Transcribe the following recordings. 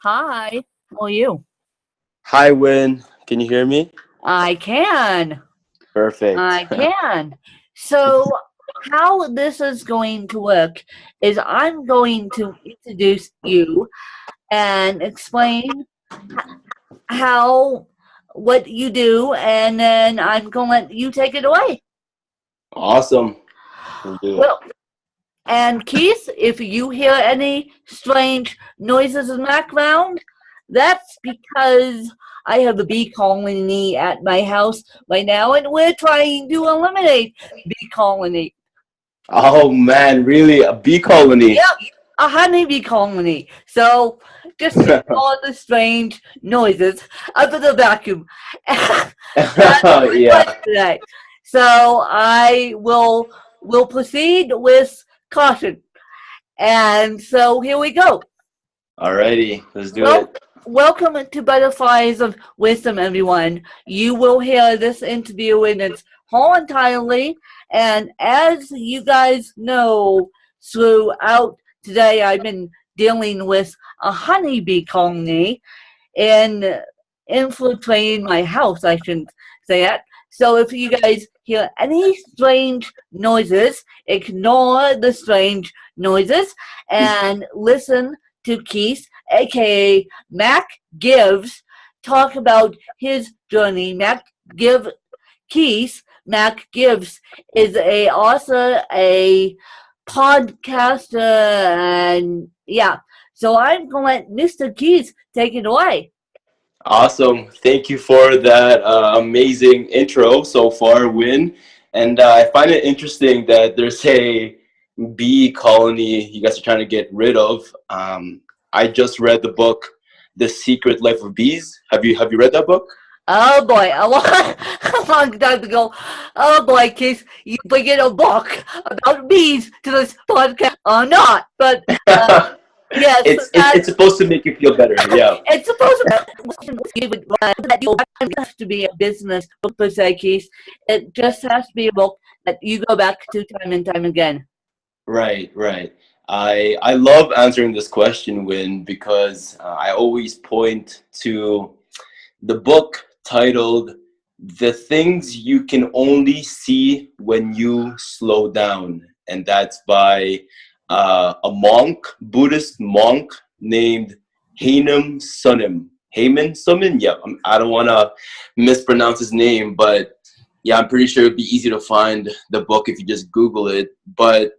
Hi, how are you? Hi, Win. Can you hear me? I can. Perfect. I can. So, how this is going to work is I'm going to introduce you and explain how what you do, and then I'm going to let you take it away. Awesome. We'll do it. Well, and Keith, if you hear any strange noises in the background, that's because I have a bee colony at my house right now, and we're trying to eliminate bee colony. Oh man, really? A bee colony? Yep, a honeybee colony. So just ignore the strange noises of the vacuum. That's my plan Yeah. today. So I will proceed with caution. And so here we go. Alrighty, let's do Well, it. welcome to Butterflies of Wisdom, everyone. You will hear this interview in its whole entirely. And as you guys know, throughout today, I've been dealing with a honeybee colony in infiltrating my house. I shouldn't say that. So if you guys hear any strange noises, ignore the strange noises and listen to Keith, aka Mac Gives, talk about his journey. Mac Gives is a author, a podcaster, and yeah. So I'm gonna let Mr. Keith take it away. Awesome. Thank you for that amazing intro so far, Win. And I find it interesting that there's a bee colony you guys are trying to get rid of. I just read the book, The Secret Life of Bees. Have you read that book? Oh boy, a long time ago. Oh boy, Keith, you bring in a book about bees to this podcast or not? But yes, It's supposed to make you feel better. Yeah. it's supposed to have to be a business book per se, Keith. It just has to be a book that you go back to time and time again. Right, right. I love answering this question, Win, because I always point to the book titled "The Things You Can Only See When You Slow Down," and that's by a monk, Buddhist monk named Hainem Sunim. Haman Sunim? Yeah, I don't want to mispronounce his name, but yeah, I'm pretty sure it'd be easy to find the book if you just Google it. But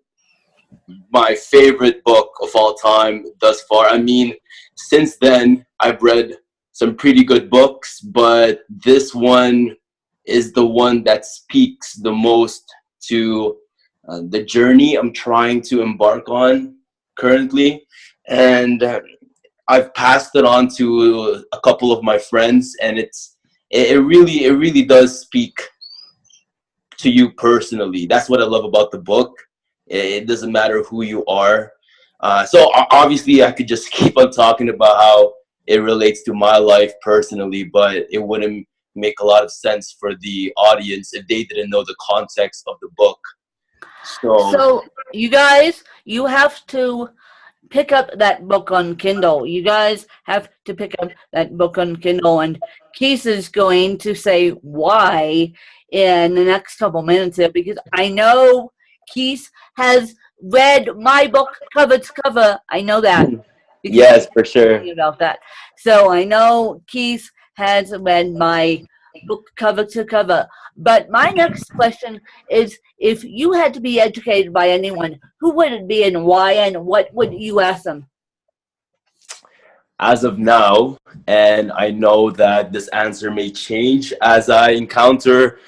my favorite book of all time thus far. I mean, since then, I've read some pretty good books, but this one is the one that speaks the most to the journey I'm trying to embark on currently. And I've passed it on to a couple of my friends, and it really does speak to you personally. That's what I love about the book. It doesn't matter who you are. Obviously, I could just keep on talking about how it relates to my life personally, but it wouldn't make a lot of sense for the audience if they didn't know the context of the book. So, So you guys, you have to pick up that book on Kindle. You guys have to pick up that book on Kindle, and Keith is going to say why in the next couple minutes here because I know Keith has read my book cover to cover. I know that because he yes, for told sure. me about that. So I know Keith has read my book cover to cover. But my next question is if you had to be educated by anyone, who would it be and why and what would you ask them? As of now, and I know that this answer may change as I encounter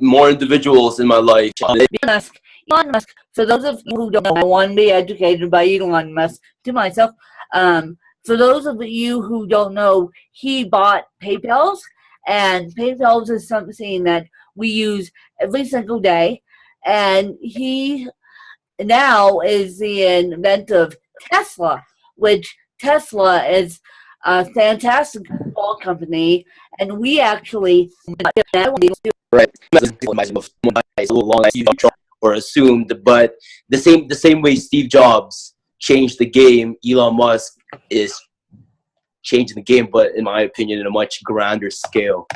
more individuals in my life. Elon Musk. Elon Musk. For those of you who don't know, I want to be educated by Elon Musk to myself. For those of you who don't know, he bought PayPal's, and PayPal's is something that we use every single day. And he now is the inventor of Tesla, which Tesla is a fantastic car company, and we actually Right, or assumed, but the same way Steve Jobs changed the game, Elon Musk is changing the game, but in my opinion, in a much grander scale.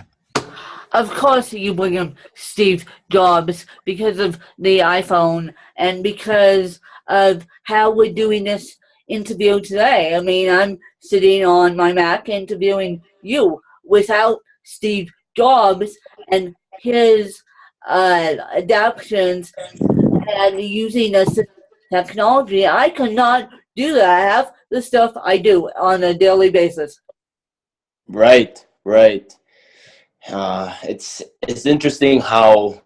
Of course, you bring him Steve Jobs because of the iPhone and because of how we're doing this interview today. I mean, I'm sitting on my Mac interviewing you. Without Steve Jobs and his adaptations and using this technology, I could not do that. Half the stuff I do on a daily basis. Right, right. It's interesting how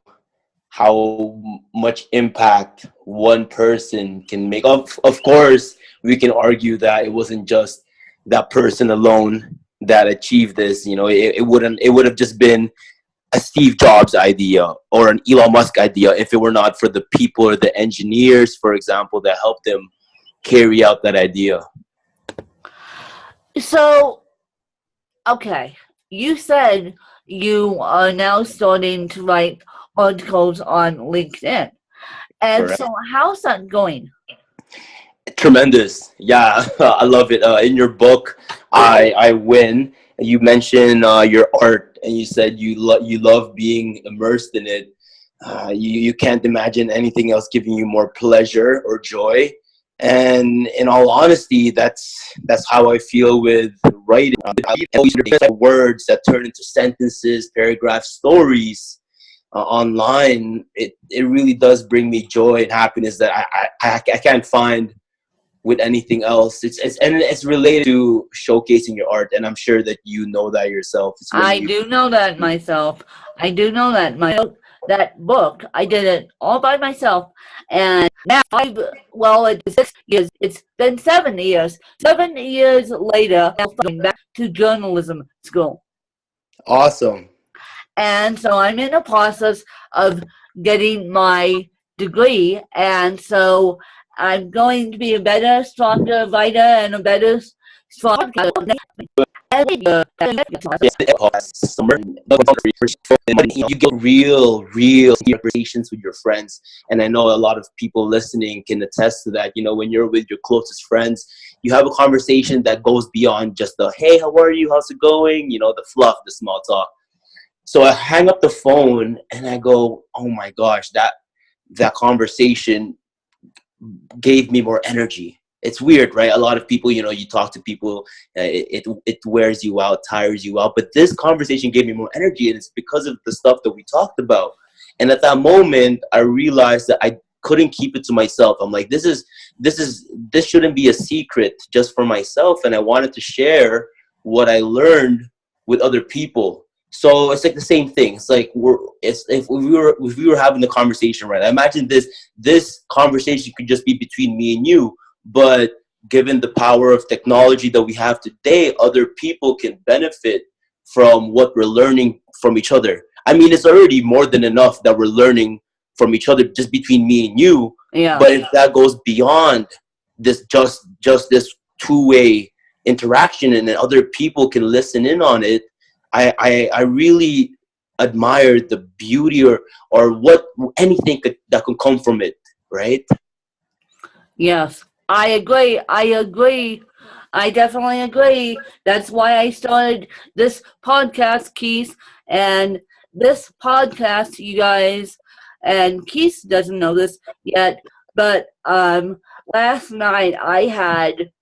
much impact one person can make. Of course, we can argue that it wasn't just that person alone that achieved this. You know, it would have just been a Steve Jobs idea or an Elon Musk idea if it were not for the people or the engineers, for example, that helped them carry out that idea. So, okay, you said you are now starting to write articles on LinkedIn. And Correct. so, how's that going? Tremendous. Yeah, I love it. In your book, I win. You mentioned your art, and you said you love being immersed in it. You can't imagine anything else giving you more pleasure or joy. And in all honesty, that's how I feel with writing. I always words that turn into sentences, paragraphs, stories online. It really does bring me joy and happiness that I can't find with anything else. It's related to showcasing your art, and I'm sure that you know that yourself. It's when I you do know that myself. I do know that that book. I did it all by myself, and now it's 6 years. It's been 7 years. 7 years later, I'm going back to journalism school, awesome. and so I'm in the process of getting my degree, and so I'm going to be a better, stronger writer and a better, stronger. You get real conversations with your friends, and I know a lot of people listening can attest to that. You know, when you're with your closest friends, you have a conversation that goes beyond just the "Hey, how are you? How's it going?" You know, the fluff, the small talk. So I hang up the phone and I go, "Oh my gosh, that conversation gave me more energy." It's weird, right? A lot of people, you know, you talk to people, it wears you out, tires you out. But this conversation gave me more energy, and it's because of the stuff that we talked about. And at that moment, I realized that I couldn't keep it to myself. I'm like, this shouldn't be a secret just for myself, and I wanted to share what I learned with other people. So it's like the same thing. It's like if we were having a conversation, right? I imagine this conversation could just be between me and you, but given the power of technology that we have today, other people can benefit from what we're learning from each other. I mean, it's already more than enough that we're learning from each other just between me and you. Yeah. But if that goes beyond this, just this two-way interaction, and then other people can listen in on it, I really admire the beauty or what anything that can come from it, right? Yes, I agree. I agree. I definitely agree. That's why I started this podcast, Keith. And this podcast, you guys, and Keith doesn't know this yet, but last night I had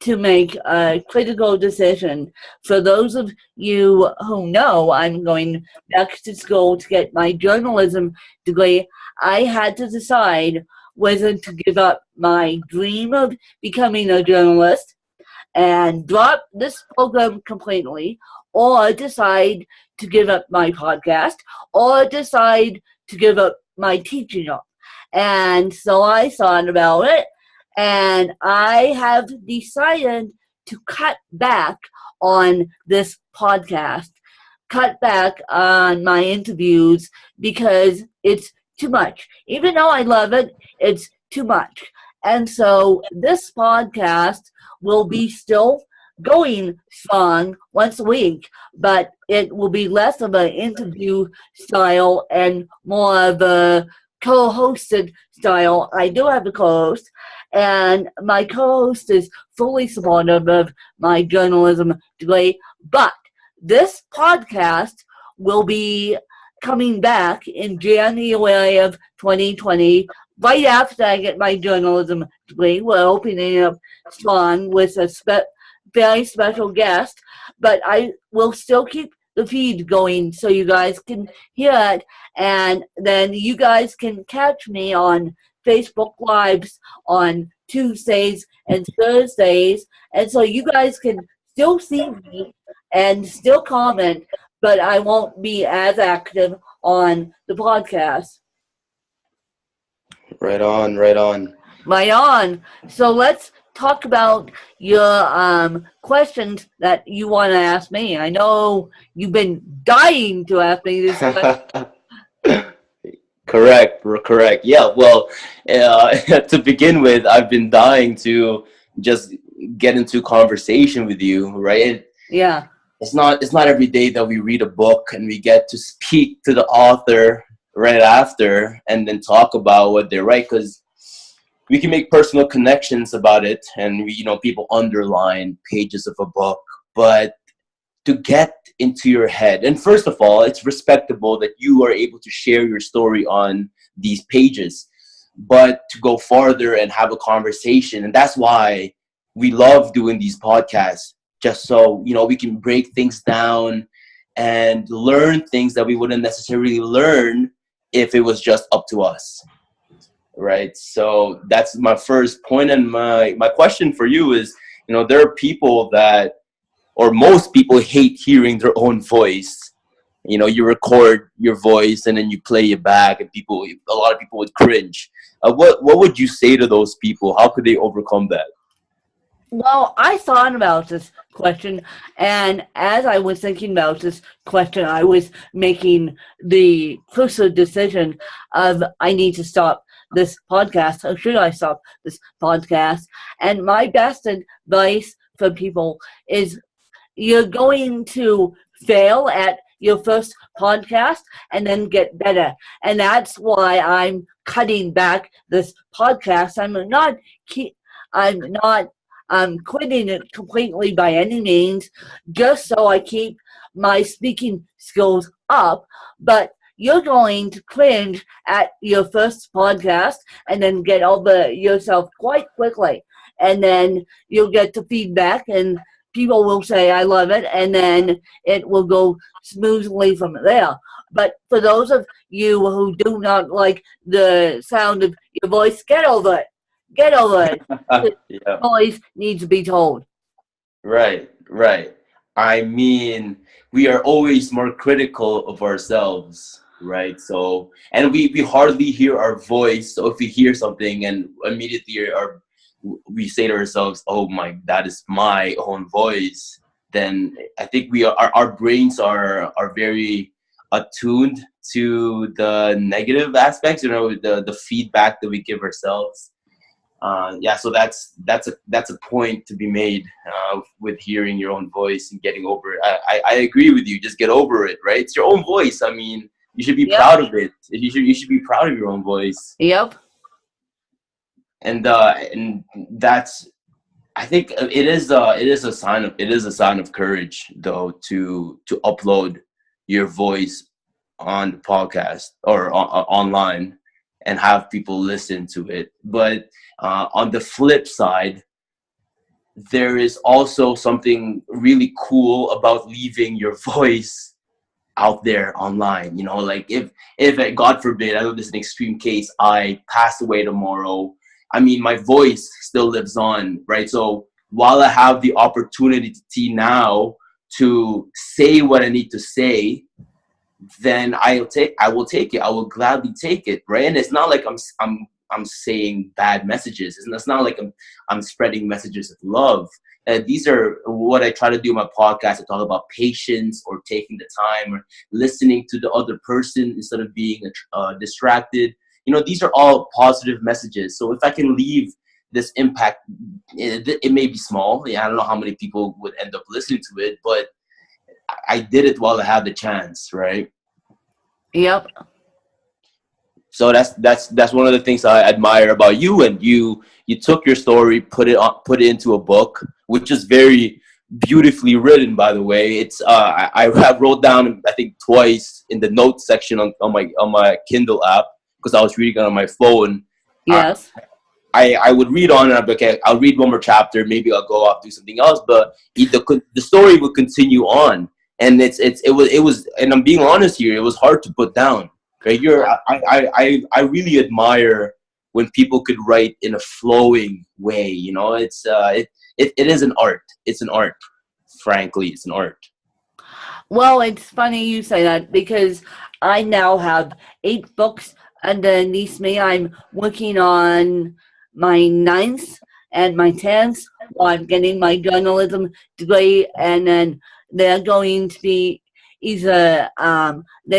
to make a critical decision. For those of you who know, I'm going back to school to get my journalism degree. I had to decide whether to give up my dream of becoming a journalist and drop this program completely, or decide to give up my podcast, or decide to give up my teaching job. And so I thought about it, and I have decided to cut back on this podcast, cut back on my interviews because it's too much. Even though I love it, it's too much. And so this podcast will be still going strong once a week, but it will be less of an interview style and more of a co-hosted style. I do have a co-host, and my co-host is fully supportive of my journalism degree. But this podcast will be coming back in January of 2020, right after I get my journalism degree. We're opening up strong with a very special guest, but I will still keep the feed going so you guys can hear it, and then you guys can catch me on Facebook Lives on Tuesdays and Thursdays, and so you guys can still see me and still comment, but I won't be as active on the podcast. Right on, right on. Right on. So let's talk about your questions that you want to ask me. I know you've been dying to ask me this question. Correct. Yeah, well, to begin with, I've been dying to just get into conversation with you, right? Yeah. It's not every day that we read a book and we get to speak to the author right after and then talk about what they write, because we can make personal connections about it, and people underline pages of a book, but to get into your head, and first of all, it's respectable that you are able to share your story on these pages, but to go farther and have a conversation, and that's why we love doing these podcasts, just so we can break things down and learn things that we wouldn't necessarily learn if it was just up to us. Right. So that's my first point. And my question for you is, there are people that, or most people, hate hearing their own voice. You record your voice and then you play it back, and a lot of people would cringe. What would you say to those people? How could they overcome that? Well, I thought about this question, and as I was thinking about this question, I was making the crucial decision of I need to stop this podcast, or should I stop this podcast? And my best advice for people is you're going to fail at your first podcast and then get better. And that's why I'm cutting back this podcast. I'm quitting it completely by any means, just so I keep my speaking skills up. But you're going to cringe at your first podcast and then get over yourself quite quickly. And then you'll get the feedback, and people will say, I love it, and then it will go smoothly from there. But for those of you who do not like the sound of your voice, get over it. Get over it. Yeah. Voice needs to be told. Right. I mean, we are always more critical of ourselves, right? So, and we hardly hear our voice. So if we hear something and immediately we say to ourselves, "Oh my, that is my own voice," then I think our brains are very attuned to the negative aspects, the feedback that we give ourselves. So that's a point to be made with hearing your own voice and getting over it. I agree with you. Just get over it, right? It's your own voice. I mean, you should be proud of it. You should be proud of your own voice. Yep. And that's, I think it is a sign of courage, though, to upload your voice on the podcast or online and have people listen to it. But on the flip side, there is also something really cool about leaving your voice out there online. Like if God forbid, I know this is an extreme case, I pass away tomorrow, I mean, my voice still lives on, right? So while I have the opportunity now to say what I need to say, then I will take it. I will gladly take it, right? And it's not like I'm saying bad messages. It's not like I'm spreading messages of love. These are what I try to do in my podcast. I talk about patience, or taking the time, or listening to the other person instead of being distracted. These are all positive messages. So if I can leave this impact, it may be small. I don't know how many people would end up listening to it, but I did it while I had the chance, right? Yep. So that's one of the things I admire about you. And you took your story, put it into a book, which is very beautifully written, by the way. It's I wrote down, I think, twice in the notes section on my Kindle app, because I was reading it on my phone. I, Yes. I would read on and I'd be, okay, I'll read one more chapter, maybe I'll go off do something else, but the story would continue on. And it was, and I'm being honest here, it was hard to put down. Right? I really admire when people could write in a flowing way. It is an art. It's an art. Frankly, it's an art. Well, it's funny you say that because I now have 8 books underneath me. I'm working on my ninth and my 10th while I'm getting my journalism degree, and then they're going to be they're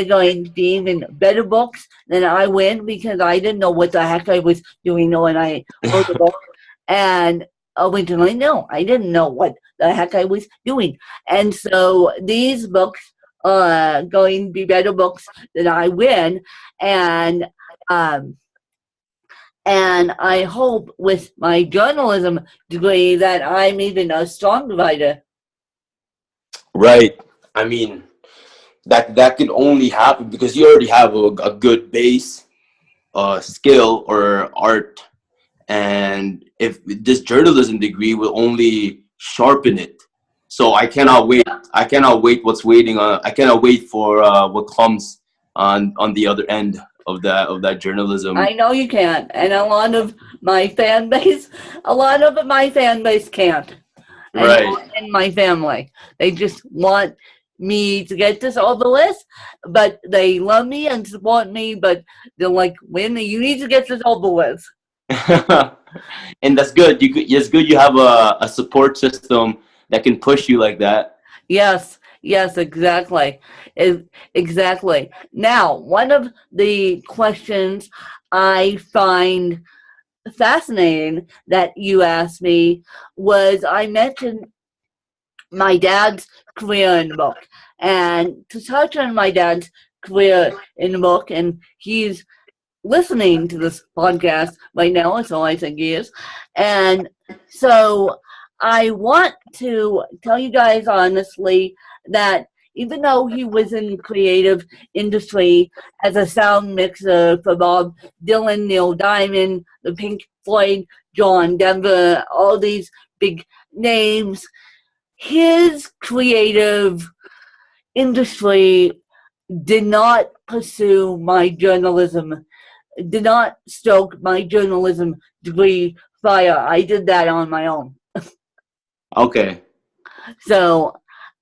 going to be even better books than I win, because I didn't know what the heck I was doing when I wrote the book. And originally, no, I didn't know what the heck I was doing. And so these books are going to be better books than I win. And um, and I hope with my journalism degree that I'm even a strong writer. Right. I mean, that could only happen because you already have a good base skill or art, and if this journalism degree will only sharpen it. So I cannot wait what's waiting on. I cannot wait for what comes on the other end of that journalism. I know you can't, and a lot of my fan base can't, and Right. not in my family. They just want me to get this over with, but they love me and support me, but they're like, "When you need to get this over with." And that's good. It's good you have a support system that can push you like that. Yes, yes, exactly. Exactly. Now, one of the questions I find fascinating that you asked me was, I mentioned my dad's career in the book. And to touch on my dad's career in the book, and he's listening to this podcast right now, so I think he is. And so I want to tell you guys honestly that even though he was in creative industry as a sound mixer for Bob Dylan, Neil Diamond, the Pink Floyd, John Denver, all these big names, his creative industry did not pursue my journalism, did not stoke my journalism degree fire. I did that on my own. Okay. So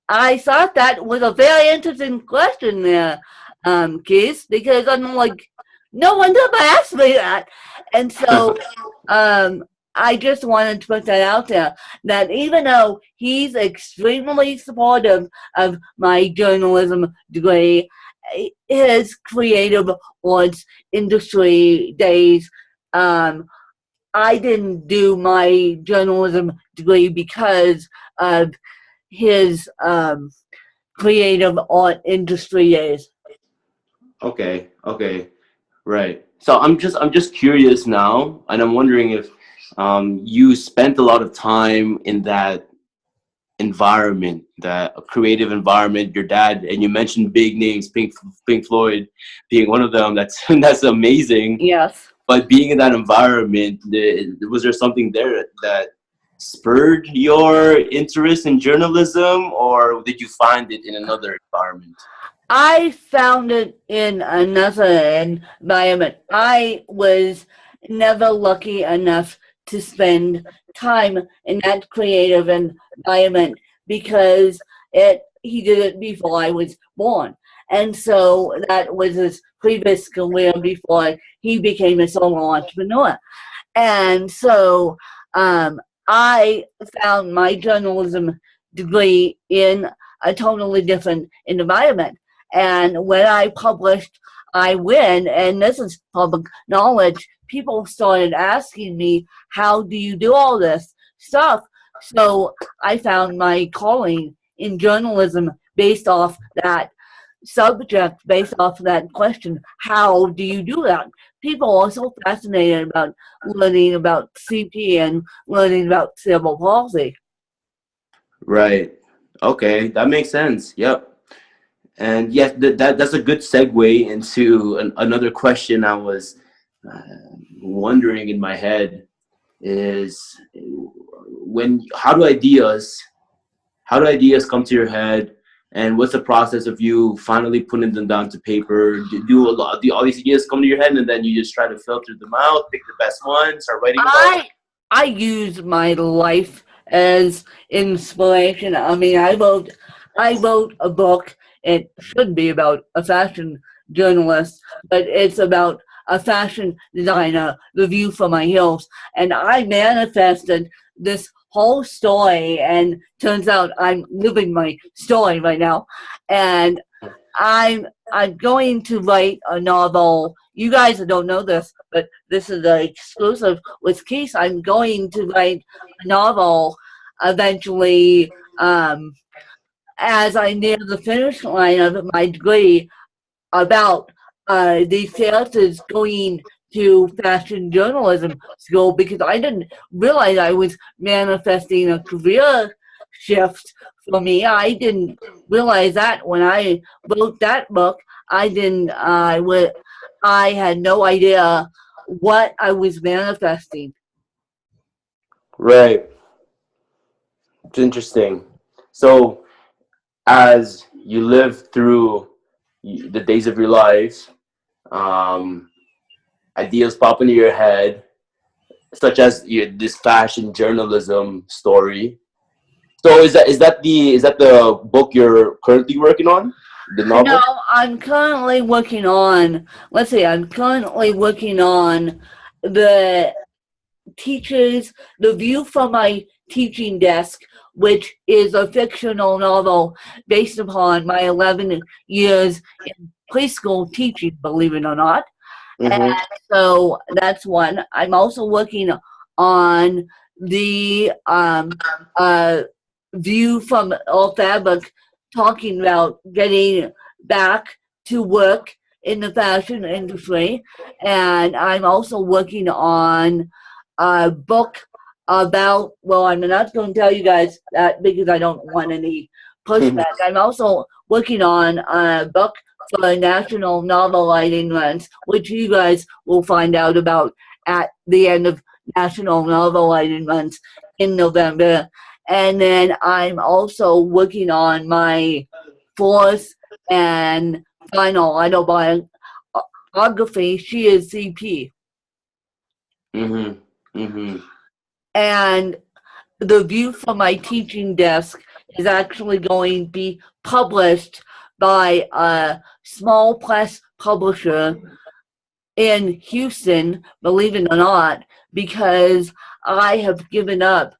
I thought that was a very interesting question there, Keith, because I'm like, no one's ever asked me that. And so I just wanted to put that out there, that even though he's extremely supportive of my journalism degree, his creative arts industry days, I didn't do my journalism degree because of his creative art industry days. Okay. Okay. Right. So I'm just curious now, and I'm wondering if you spent a lot of time in that environment, that creative environment. Your dad, and you mentioned big names, Pink Floyd being one of them. That's that's amazing. Yes. But being in that environment, was there something there that spurred your interest in journalism, or did you find it in another environment? I found it in another environment. I was never lucky enough to spend time in that creative environment because he did it before I was born. And so that was his previous career before he became a solo entrepreneur. And so I found my journalism degree in a totally different environment. And when I published I Win, and this is public knowledge, people started asking me, how do you do all this stuff? So I found my calling in journalism based off that subject based off of that question. How do you do that? People are so fascinated about learning about CP and learning about cerebral palsy. Right. Okay, that makes sense. Yep. And yes, that's a good segue into another question I was uh, wondering in my head is when how do ideas come to your head, and what's the process of you finally putting them down to paper? Do all these ideas come to your head and then you just try to filter them out, pick the best ones, start writing about it? I use my life as inspiration. I mean, I wrote a book. It should be about a fashion journalist, but it's about a fashion designer, the view from my heels, and I manifested this whole story. And turns out I'm living my story right now, and I'm going to write a novel. You guys don't know this, but this is an exclusive with Keith. I'm going to write a novel eventually, as I near the finish line of my degree, about these characters going to fashion journalism school, because I didn't realize I was manifesting a career shift for me. I didn't realize that when I wrote that book. I didn't. I had no idea what I was manifesting. Right. It's interesting. So as you live through the days of your life, um, ideas pop into your head, such as this fashion journalism story. So is that the book you're currently working on, the No, novel? I'm currently working on. Let's see. I'm currently working on the teaches the view from my teaching desk, which is a fictional novel based upon my 11 years in preschool teaching, believe it or not. And Mm-hmm. so that's one. I'm also working on the view from All Fabric, talking about getting back to work in the fashion industry. And I'm also working on a book about, well, I'm not going to tell you guys that because I don't want any pushback. I'm also working on a book for National Novel Writing Month, which you guys will find out about at the end of National Novel Writing Month in November. And then I'm also working on my fourth and final autobiography. She is CP. Mm-hmm. Mm-hmm. And the view from my teaching desk is actually going to be published by a small press publisher in Houston, believe it or not, because I have given up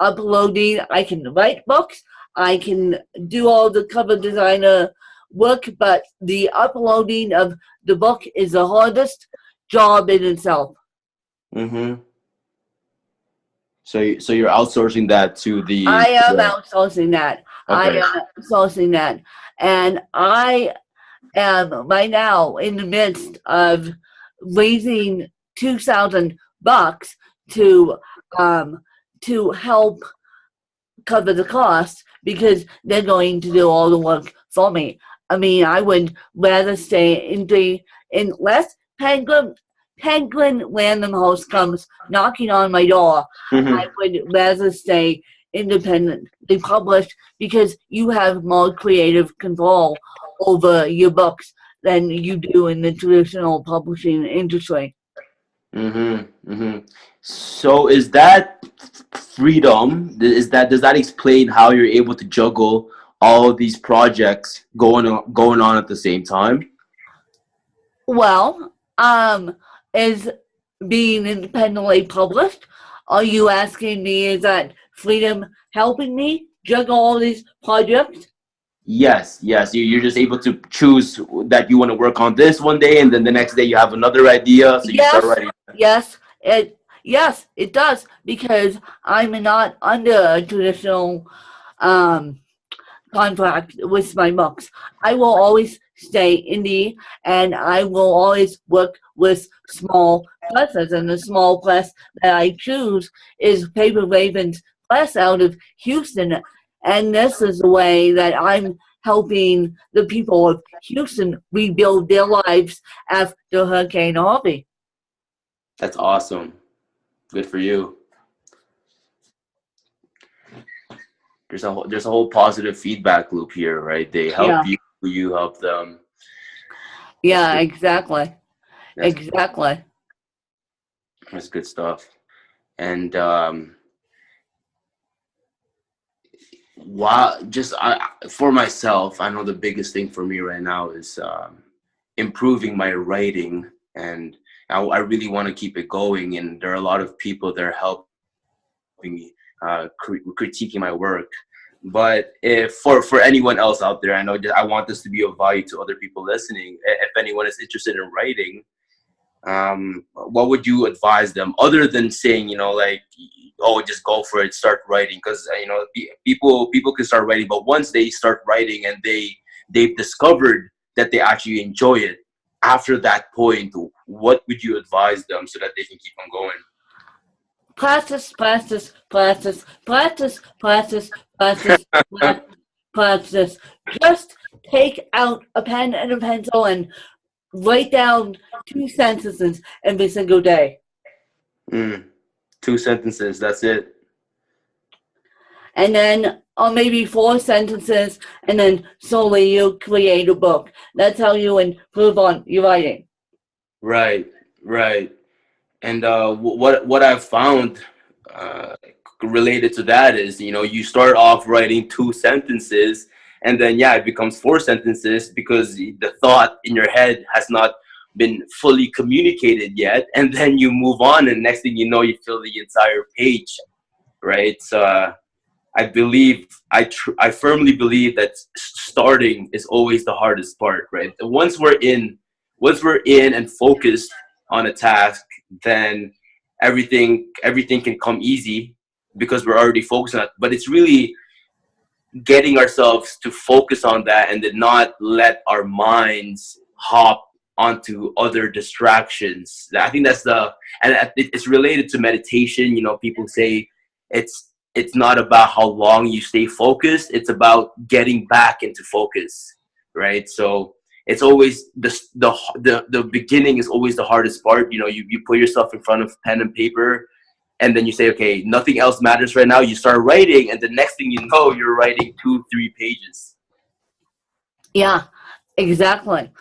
uploading. I can write books, I can do all the cover designer work, but the uploading of the book is the hardest job in itself. Mm-hmm. So you're outsourcing that to I the am outsourcing that. I okay. am outsourcing that. And I am right now in the midst of raising 2,000 bucks to um to help cover the cost, because they're going to do all the work for me. I mean, I would rather stay unless Penguin Random House comes knocking on my door. I Mm-hmm. would rather stay independently published, because you have more creative control over your books than you do in the traditional publishing industry. Mm-hmm. Mm-hmm. So is that freedom? Does that explain how you're able to juggle all of these projects going on at the same time? Well, is being independently published, are you asking me, is that freedom helping me juggle all these projects? Yes, yes. You're just able to choose that you want to work on this one day, and then the next day you have another idea, so you start Yes, writing. yes, yes, it does, because I'm not under a traditional um contract with my books. I will always stay indie, and I will always work with small presses. And the small press that I choose is Paper Raven's press out of Houston. And this is the way that I'm helping the people of Houston rebuild their lives after Hurricane Harvey. That's awesome. Good for you. There's a whole positive feedback loop here, right? They help Yeah, you help them. That's yeah, good. exactly. That's Exactly. that's good stuff. And just for myself, I know the biggest thing for me right now is improving my writing, and I really want to keep it going. And there are a lot of people that are helping me, critiquing my work. But if for anyone else out there, I know that I want this to be of value to other people listening. If anyone is interested in writing, what would you advise them other than saying, like, oh, just go for it, start writing? Because people can start writing, but once they start writing and they've discovered that they actually enjoy it, after that point, what would you advise them so that they can keep on going? Practice, practice, practice, practice, practice, practice, practice. Just take out a pen and a pencil and write down 2 sentences every single day. Mm, 2 sentences, that's it. And then, or maybe 4 sentences, and then slowly you'll create a book. That's how you improve on your writing. Right, right. And what I've found uh, related to that is, you start off writing 2 sentences, and then yeah, it becomes 4 sentences because the thought in your head has not been fully communicated yet, and then you move on, and next thing you know, you fill the entire page, right? So I firmly believe that starting is always the hardest part, right? Once we're in and focused on a task, then everything can come easy because we're already focused on it. But it's really getting ourselves to focus on that and then not let our minds hop onto other distractions. I think that's and it's related to meditation. People say it's not about how long you stay focused, it's about getting back into focus, right? So it's always the beginning is always the hardest part. You put yourself in front of pen and paper, and then you say, okay, nothing else matters right now. You start writing, and the next thing you know, you're writing 2 3 pages. Yeah, exactly.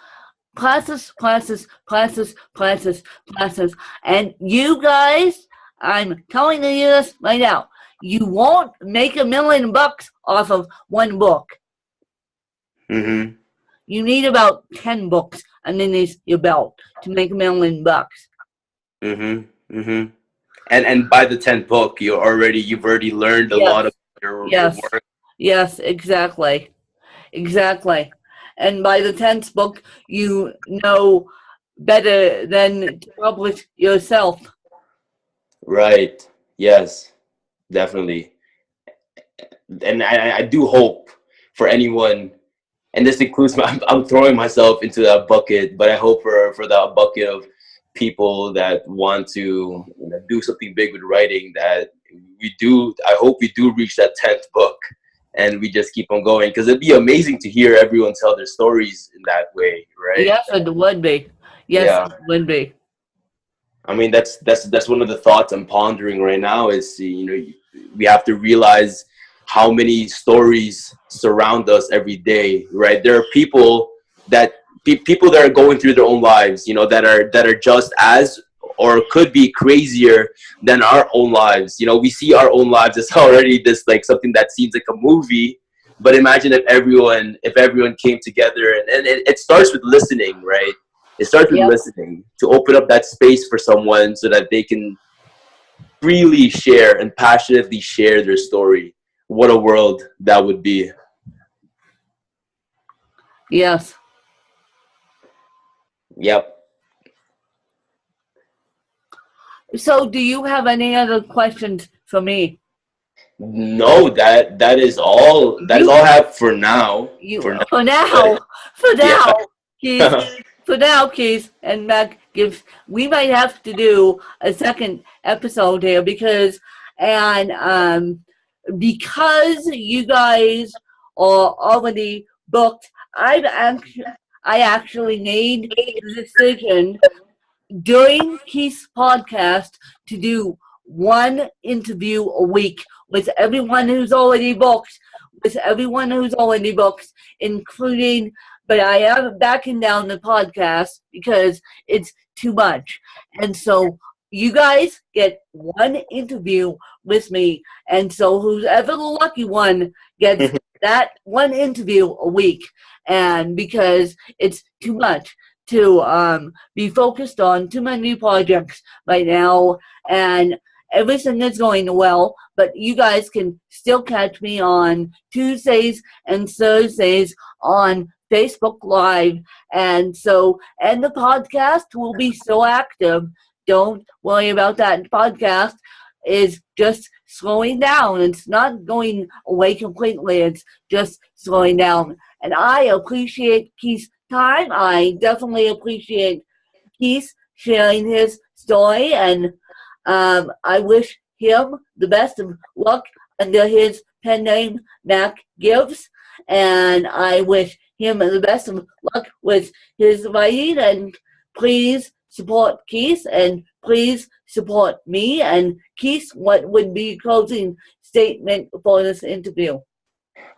Classes, classes, classes, classes, classes. And you guys, I'm telling you this right now, you won't make $1 million off of one book. Mm-hmm. You need about 10 books underneath your belt to make $1 million. Mm-hmm. Mm-hmm. And by the 10th book, you've already learned a lot of Yes, your yes, work. yes, exactly, exactly. And by the 10th book, you know better than to publish yourself. Right. Yes, definitely. And I do hope for anyone, and this includes I'm throwing myself into that bucket, but I hope for that bucket of people that want to do something big with writing, that we do. I hope we do reach that 10th book, and we just keep on going, because it'd be amazing to hear everyone tell their stories in that way, right? Yes, it would be. Yes, Yeah. it would be. I mean, that's one of the thoughts I'm pondering right now. Is we have to realize how many stories surround us every day, right? There are people that are going through their own lives, that are just as, or could be crazier than our own lives. We see our own lives as already this, like, something that seems like a movie. But imagine if everyone came together, and it starts with listening, right? It starts with Yep. listening, to open up that space for someone so that they can freely share and passionately share their story. What a world that would be. Yes. Yep. So, do you have any other questions for me? No, that is all. That is You all I have for now. you For now, for but now, for yeah. now, Keith. For now, Keith and Mac gives. We might have to do a second episode here because you guys are already booked. I actually made the decision during Keith's podcast to do one interview a week with everyone who's already booked, including, but I am backing down the podcast because it's too much. And so you guys get one interview with me. And so whoever the lucky one gets that one interview a week. And because it's too much to be focused on too many projects right now, and everything is going well, but you guys can still catch me on Tuesdays and Thursdays on Facebook Live, and the podcast will be so active. Don't worry about that. The podcast is just slowing down. It's not going away completely. It's just slowing down. And I appreciate Keith's time. I definitely appreciate Keith sharing his story, and I wish him the best of luck under his pen name, Mac Gibbs, and I wish him the best of luck with his writing, and please support Keith, and please support me. And Keith, what would be closing statement for this interview?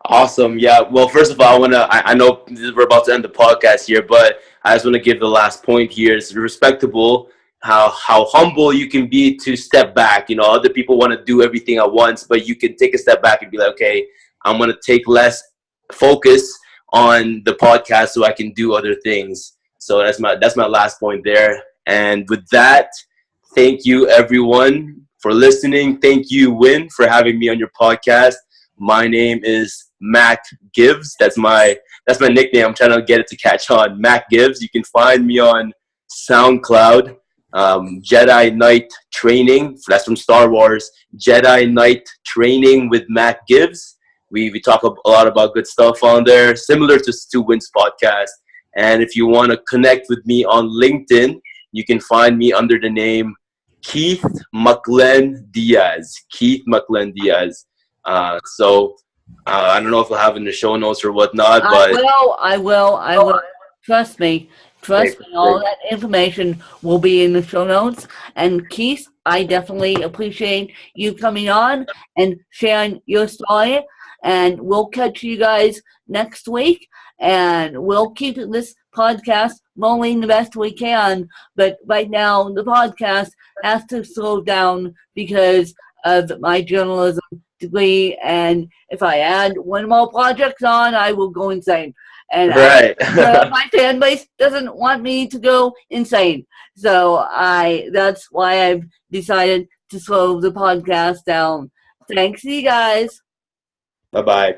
Awesome. Yeah. Well, first of all, I know we're about to end the podcast here, but I just want to give the last point here. It's respectable how humble you can be to step back. You know, other people want to do everything at once, but you can take a step back and be like, okay, I'm going to take less focus on the podcast so I can do other things. So that's my last point there. And with that, thank you everyone for listening. Thank you, Win, for having me on your podcast. My name is Mac Gibbs. That's my nickname. I'm trying to get it to catch on. Mac Gibbs. You can find me on SoundCloud. Jedi Knight Training. That's from Star Wars. Jedi Knight Training with Mac Gibbs. We talk a lot about good stuff on there, similar to Win's podcast. And if you want to connect with me on LinkedIn, you can find me under the name Keith McLen Diaz. Keith McLen Diaz. I don't know if we'll have it in the show notes or whatnot, but I will. Trust me. All that information will be in the show notes. And Keith, I definitely appreciate you coming on and sharing your story. And we'll catch you guys next week. And we'll keep this podcast rolling the best we can. But right now, the podcast has to slow down because of my journalism degree, and if I add one more project on, I will go insane. And right. My fan base doesn't want me to go insane, so that's why I've decided to slow the podcast down. Thanks, you guys. Bye-bye.